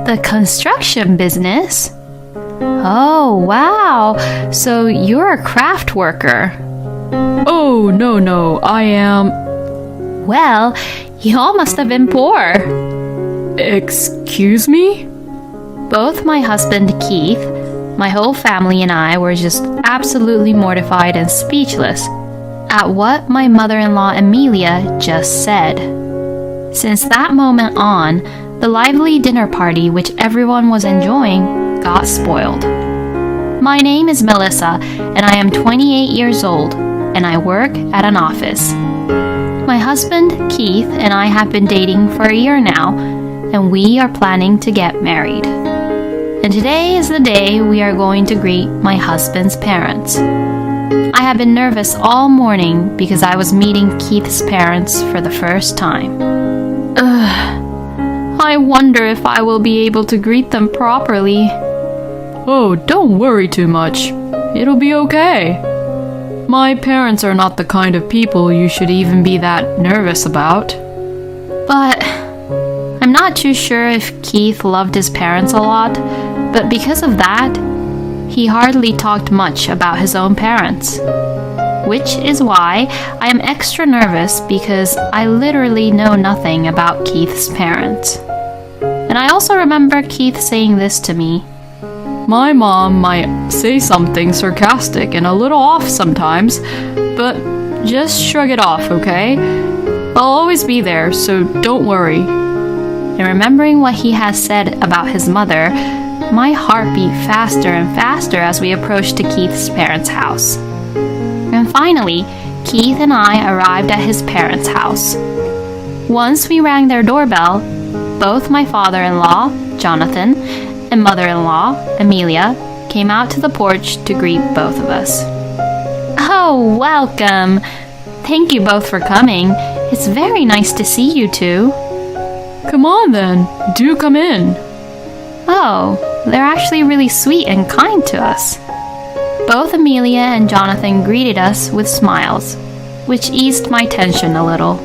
The construction business? Oh, wow. So you're a craft worker. Oh, no, I am... Well, you all must have been poor. Excuse me? Both my husband Keith, my whole family and I were just absolutely mortified and speechless at what my mother-in-law Amelia just said. Since that moment on, the lively dinner party which everyone was enjoying got spoiled. My name is Melissa, and I am 28 years old, and I work at an office. My husband, Keith, and I have been dating for a year now, and we are planning to get married. And today is the day we are going to greet my husband's parents. I have been nervous all morning because I was meeting Keith's parents for the first time. I wonder if I will be able to greet them properly. Oh, don't worry too much. It'll be okay. My parents are not the kind of people you should even be that nervous about. But I'm not too sure if Keith loved his parents a lot, but because of that, he hardly talked much about his own parents. Which is why I am extra nervous because I literally know nothing about Keith's parents. And I also remember Keith saying this to me. My mom might say something sarcastic and a little off sometimes, but just shrug it off, okay? I'll always be there, so don't worry. And remembering what he has said about his mother, my heart beat faster and faster as we approached to Keith's parents' house. And finally, Keith and I arrived at his parents' house. Once we rang their doorbell, both my father-in-law, Jonathan, and mother-in-law, Amelia, came out to the porch to greet both of us. Oh, welcome! Thank you both for coming. It's very nice to see you two. Come on then, do come in. Oh, they're actually really sweet and kind to us. Both Amelia and Jonathan greeted us with smiles, which eased my tension a little.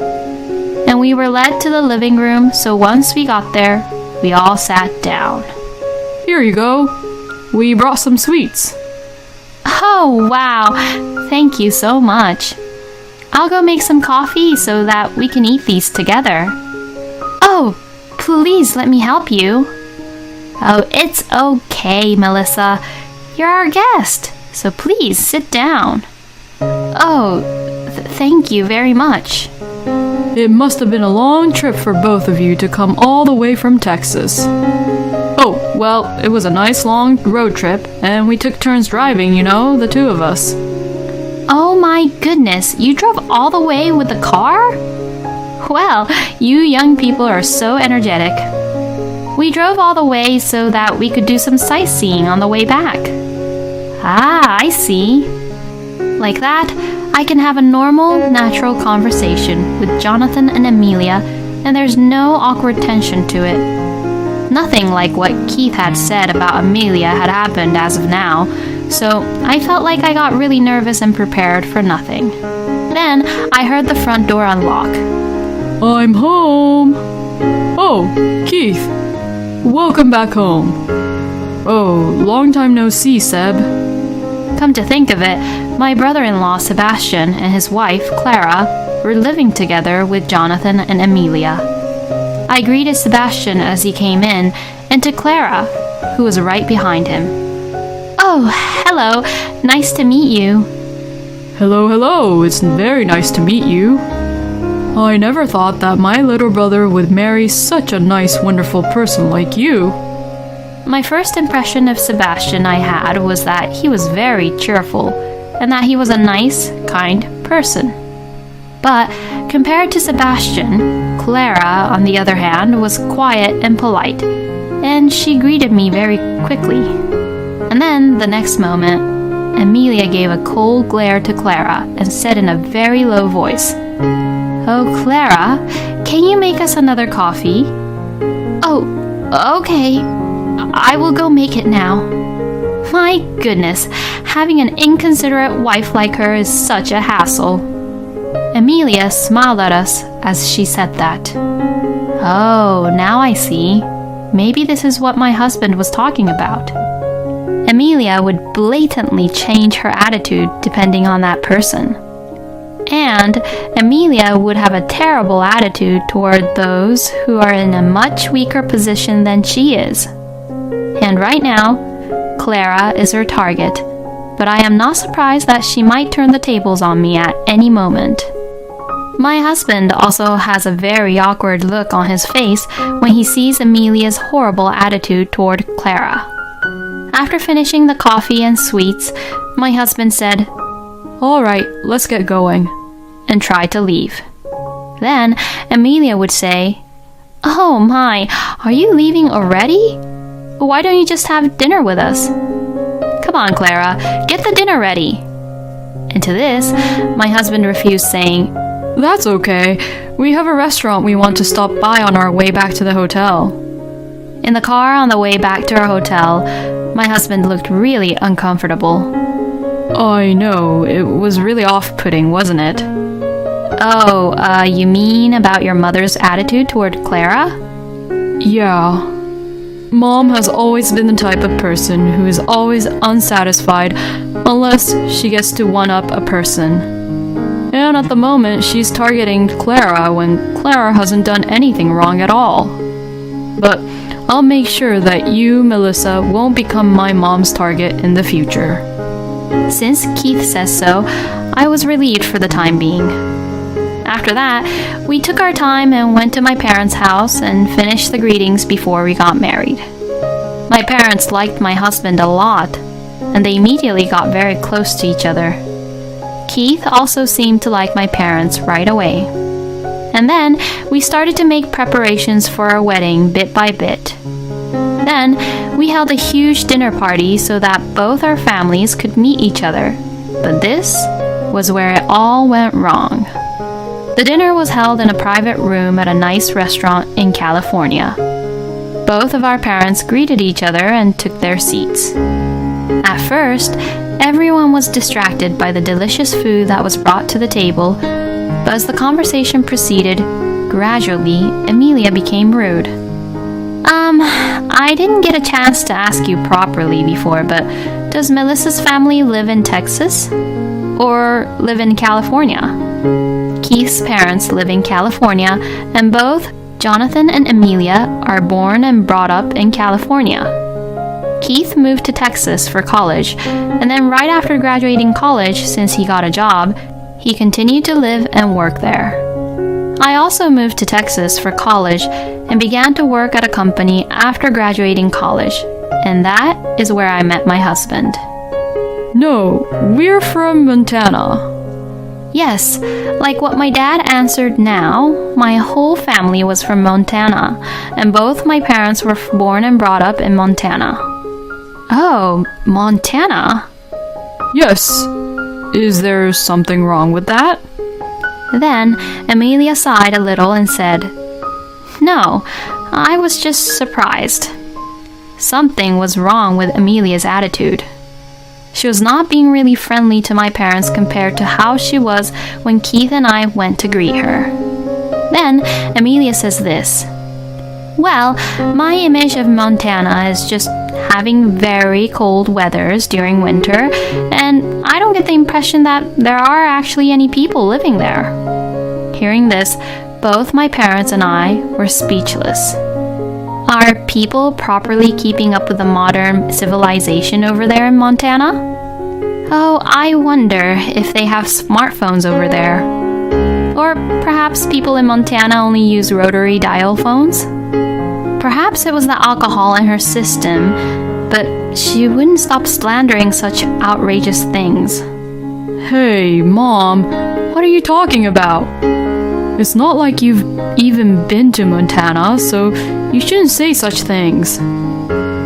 And we were led to the living room, so once we got there, we all sat down. Here you go. We brought some sweets. Oh, wow. Thank you so much. I'll go make some coffee so that we can eat these together. Oh, please let me help you. Oh, it's okay, Melissa. You're our guest, so please sit down. Oh, thank you very much. It must have been a long trip for both of you to come all the way from Texas. Oh, well, it was a nice long road trip, and we took turns driving, you know, the two of us. Oh my goodness, you drove all the way with the car? Well, you young people are so energetic. We drove all the way so that we could do some sightseeing on the way back. Ah, I see. Like that, I can have a normal, natural conversation with Jonathan and Amelia, and there's no awkward tension to it. Nothing like what Keith had said about Amelia had happened as of now, so I felt like I got really nervous and prepared for nothing. Then I heard the front door unlock. I'm home. Oh, Keith. Welcome back home. Oh, long time no see, Seb. Come to think of it, my brother-in-law Sebastian and his wife Clara were living together with Jonathan and Amelia. I greeted Sebastian as he came in, and to Clara, who was right behind him. Oh, hello. Nice to meet you. Hello. It's very nice to meet you. I never thought that my little brother would marry such a nice, wonderful person like you. My first impression of Sebastian I had was that he was very cheerful, and that he was a nice, kind person. But compared to Sebastian, Clara, on the other hand, was quiet and polite, and she greeted me very quickly. And then, the next moment, Amelia gave a cold glare to Clara and said in a very low voice, "Oh, Clara, can you make us another coffee?" "Oh, okay. I will go make it now." My goodness, having an inconsiderate wife like her is such a hassle. Amelia smiled at us as she said that. Oh, now I see. maybe this is what my husband was talking about. Amelia would blatantly change her attitude depending on that person. And Amelia would have a terrible attitude toward those who are in a much weaker position than she is. And right now, Clara is her target, but I am not surprised that she might turn the tables on me at any moment. My husband also has a very awkward look on his face when he sees Amelia's horrible attitude toward Clara. After finishing the coffee and sweets, my husband said, "All right, let's get going," and tried to leave. Then Amelia would say, "Oh my, are you leaving already? Why don't you just have dinner with us? Come on, Clara, get the dinner ready." And to this, my husband refused, saying, "That's okay. We have a restaurant we want to stop by on our way back to the hotel." In the car on the way back to our hotel, my husband looked really uncomfortable. I know, it was really off-putting, wasn't it? Oh, you mean about your mother's attitude toward Clara? Yeah. Mom has always been the type of person who is always unsatisfied unless she gets to one-up a person. And at the moment, she's targeting Clara when Clara hasn't done anything wrong at all. But I'll make sure that you, Melissa, won't become my mom's target in the future. Since Keith says so, I was relieved for the time being. After that, we took our time and went to my parents' house and finished the greetings before we got married. My parents liked my husband a lot, and they immediately got very close to each other. Keith also seemed to like my parents right away. And then we started to make preparations for our wedding bit by bit. Then we held a huge dinner party so that both our families could meet each other. But this was where it all went wrong. The dinner was held in a private room at a nice restaurant in California. Both of our parents greeted each other and took their seats. At first, everyone was distracted by the delicious food that was brought to the table, but as the conversation proceeded, gradually, Amelia became rude. I didn't get a chance to ask you properly before, but does Melissa's family live in Texas? Or live in California? Keith's parents live in California, and both Jonathan and Amelia are born and brought up in California. Keith moved to Texas for college, and then right after graduating college, since he got a job, he continued to live and work there. I also moved to Texas for college and began to work at a company after graduating college, and that is where I met my husband. No, we're from Montana. Yes, like what my dad answered now, my whole family was from Montana, and both my parents were born and brought up in Montana. Oh, Montana? Yes. Is there something wrong with that? Then Amelia sighed a little and said, "No, I was just surprised." Something was wrong with Amelia's attitude. She was not being really friendly to my parents compared to how she was when Keith and I went to greet her. Then Amelia says this, "Well, my image of Montana is just having very cold weathers during winter, and I don't get the impression that there are actually any people living there." Hearing this, both my parents and I were speechless. Are people properly keeping up with the modern civilization over there in Montana? Oh, I wonder if they have smartphones over there. Or perhaps people in Montana only use rotary dial phones? Perhaps it was the alcohol in her system, but she wouldn't stop slandering such outrageous things. Hey, Mom, what are you talking about? It's not like you've even been to Montana, so you shouldn't say such things.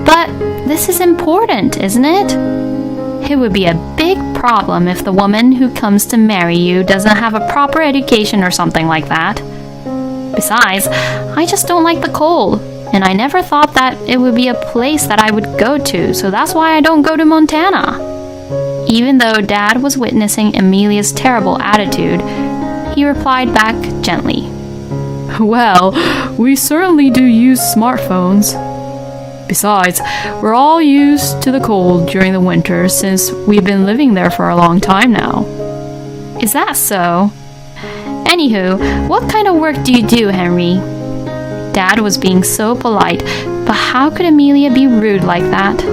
But this is important, isn't it? It would be a big problem if the woman who comes to marry you doesn't have a proper education or something like that. Besides, I just don't like the cold, and I never thought that it would be a place that I would go to, so that's why I don't go to Montana. Even though Dad was witnessing Amelia's terrible attitude, he replied back gently. Well, we certainly do use smartphones. Besides, we're all used to the cold during the winter since we've been living there for a long time now. Is that so? Anywho, what kind of work do you do, Henry? Dad was being so polite, but how could Amelia be rude like that?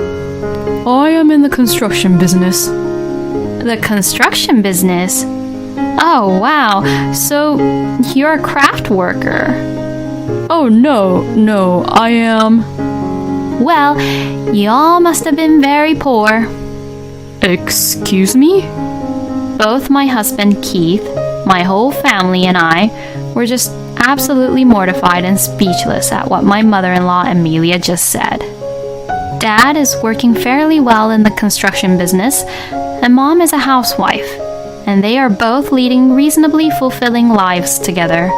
I am in the construction business. The construction business? Oh, wow. So, you're a craft worker. Oh, no, I am... Well, y'all must have been very poor. Excuse me? Both my husband Keith, my whole family, and I were just absolutely mortified and speechless at what my mother-in-law Amelia just said. Dad is working fairly well in the construction business, and Mom is a housewife, and they are both leading reasonably fulfilling lives together.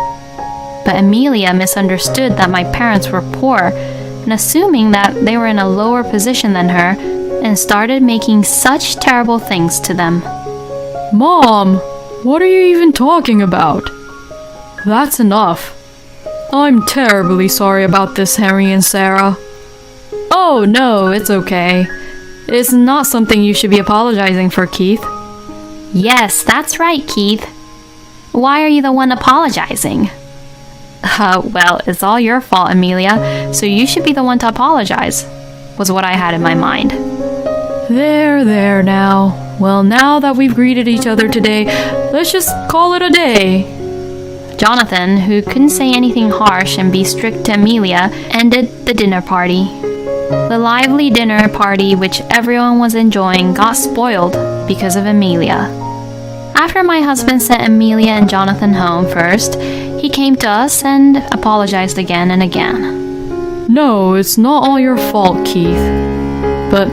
But Amelia misunderstood that my parents were poor, and assuming that they were in a lower position than her, and started making such terrible things to them. Mom, what are you even talking about? That's enough. I'm terribly sorry about this, Henry and Sarah. Oh, no, it's okay. It's not something you should be apologizing for, Keith. Yes, that's right, Keith. Why are you the one apologizing? Well, it's all your fault, Amelia, so you should be the one to apologize, was what I had in my mind. There now. Well, now that we've greeted each other today, let's just call it a day. Jonathan, who couldn't say anything harsh and be strict to Amelia, ended the dinner party. The lively dinner party which everyone was enjoying got spoiled because of Amelia. After my husband sent Amelia and Jonathan home first, he came to us and apologized again and again. No, it's not all your fault, Keith. But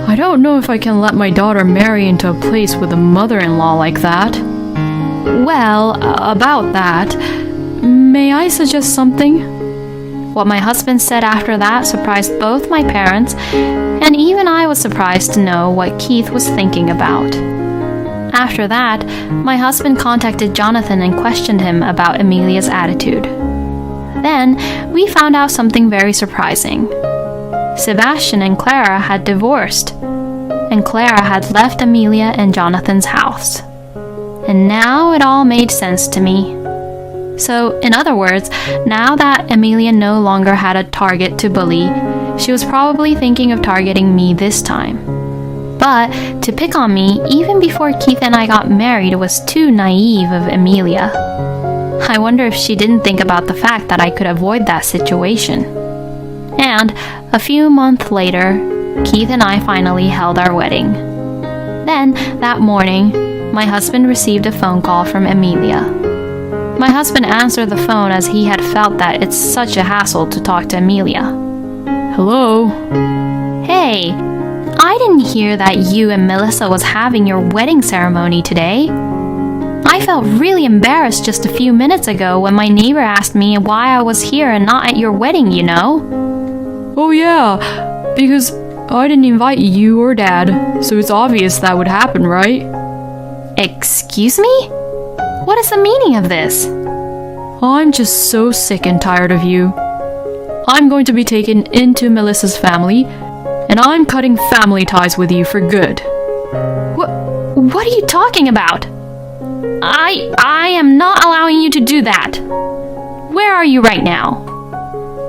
I don't know if I can let my daughter marry into a place with a mother-in-law like that. Well, about that, may I suggest something? What my husband said after that surprised both my parents, and even I was surprised to know what Keith was thinking about. After that, my husband contacted Jonathan and questioned him about Amelia's attitude. Then, we found out something very surprising. Sebastian and Clara had divorced, and Clara had left Amelia and Jonathan's house. And now it all made sense to me. So, in other words, now that Amelia no longer had a target to bully, she was probably thinking of targeting me this time. But to pick on me, even before Keith and I got married, was too naive of Amelia. I wonder if she didn't think about the fact that I could avoid that situation. And a few months later, Keith and I finally held our wedding. Then, that morning, my husband received a phone call from Amelia. My husband answered the phone as he had felt that it's such a hassle to talk to Amelia. Hello? Hey, I didn't hear that you and Melissa was having your wedding ceremony today. I felt really embarrassed just a few minutes ago when my neighbor asked me why I was here and not at your wedding, you know? Oh yeah, because I didn't invite you or Dad, so it's obvious that would happen, right? Excuse me? What is the meaning of this? I'm just so sick and tired of you. I'm going to be taken into Melissa's family, and I'm cutting family ties with you for good. What are you talking about? I am not allowing you to do that. Where are you right now?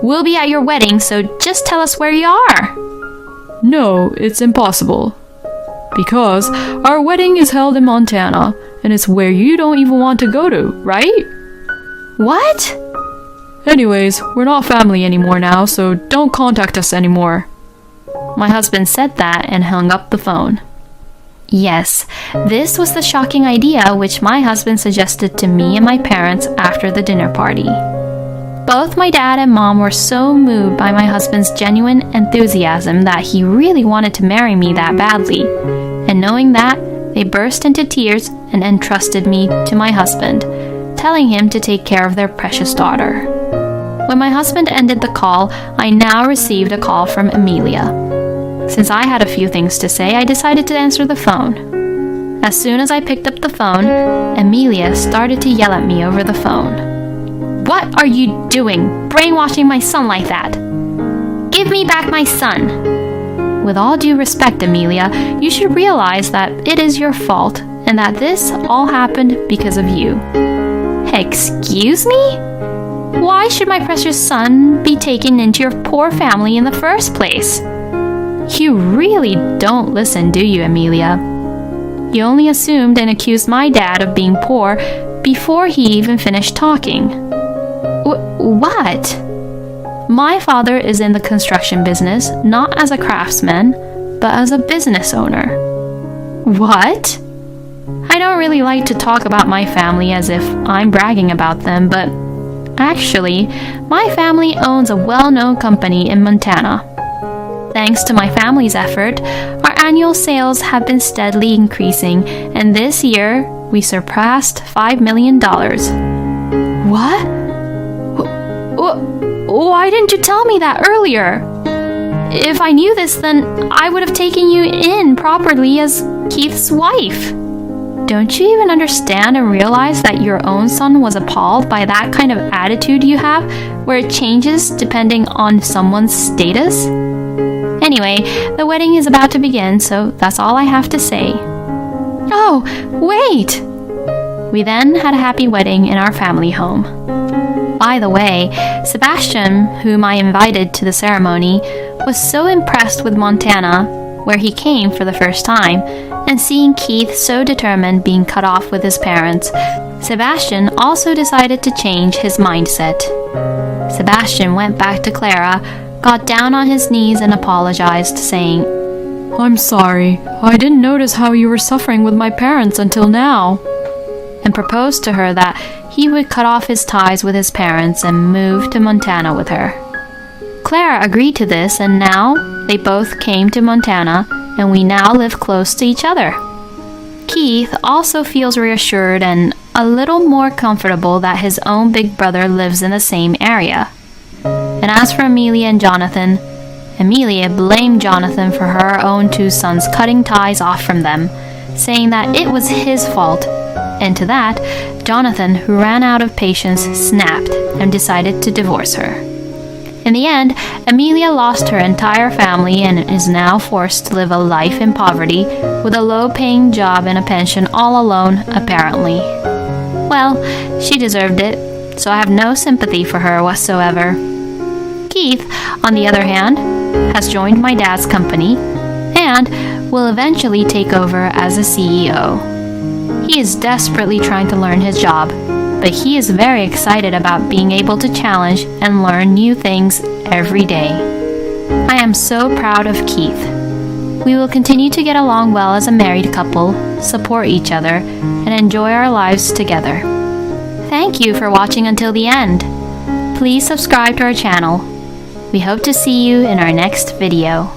We'll be at your wedding, so just tell us where you are. No, it's impossible. Because our wedding is held in Montana, and it's where you don't even want to go to, right? What? Anyways, we're not family anymore now, so don't contact us anymore. My husband said that and hung up the phone. Yes, this was the shocking idea which my husband suggested to me and my parents after the dinner party. Both my dad and mom were so moved by my husband's genuine enthusiasm that he really wanted to marry me that badly, and knowing that, they burst into tears and entrusted me to my husband, telling him to take care of their precious daughter. When my husband ended the call, I now received a call from Amelia. Since I had a few things to say, I decided to answer the phone. As soon as I picked up the phone, Amelia started to yell at me over the phone. What are you doing, brainwashing my son like that? Give me back my son. With all due respect, Amelia, you should realize that it is your fault and that this all happened because of you. Excuse me? Why should my precious son be taken into your poor family in the first place? You really don't listen, do you, Amelia? You only assumed and accused my dad of being poor before he even finished talking. What? My father is in the construction business, not as a craftsman, but as a business owner. What? I don't really like to talk about my family as if I'm bragging about them, but actually, my family owns a well-known company in Montana. Thanks to my family's effort, our annual sales have been steadily increasing, and this year we surpassed $5 million. What? Why didn't you tell me that earlier? If I knew this, then I would have taken you in properly as Keith's wife. Don't you even understand and realize that your own son was appalled by that kind of attitude you have, where it changes depending on someone's status? Anyway, the wedding is about to begin, so that's all I have to say. Oh, wait! We then had a happy wedding in our family home. By the way, Sebastian, whom I invited to the ceremony, was so impressed with Montana, where he came for the first time, and seeing Keith so determined being cut off with his parents, Sebastian also decided to change his mindset. Sebastian went back to Clara, got down on his knees and apologized, saying, I'm sorry. I didn't notice how you were suffering with my parents until now. And proposed to her that he would cut off his ties with his parents and move to Montana with her. Clara agreed to this, and now they both came to Montana, and we now live close to each other. Keith also feels reassured and a little more comfortable that his own big brother lives in the same area. And as for Amelia and Jonathan, Amelia blamed Jonathan for her own two sons cutting ties off from them, saying that it was his fault. And to that, Jonathan, who ran out of patience, snapped and decided to divorce her. In the end, Amelia lost her entire family and is now forced to live a life in poverty with a low-paying job and a pension all alone, apparently. Well, she deserved it, so I have no sympathy for her whatsoever. Keith, on the other hand, has joined my dad's company and will eventually take over as a CEO. He is desperately trying to learn his job, but he is very excited about being able to challenge and learn new things every day. I am so proud of Keith. We will continue to get along well as a married couple, support each other, and enjoy our lives together. Thank you for watching until the end. Please subscribe to our channel. We hope to see you in our next video.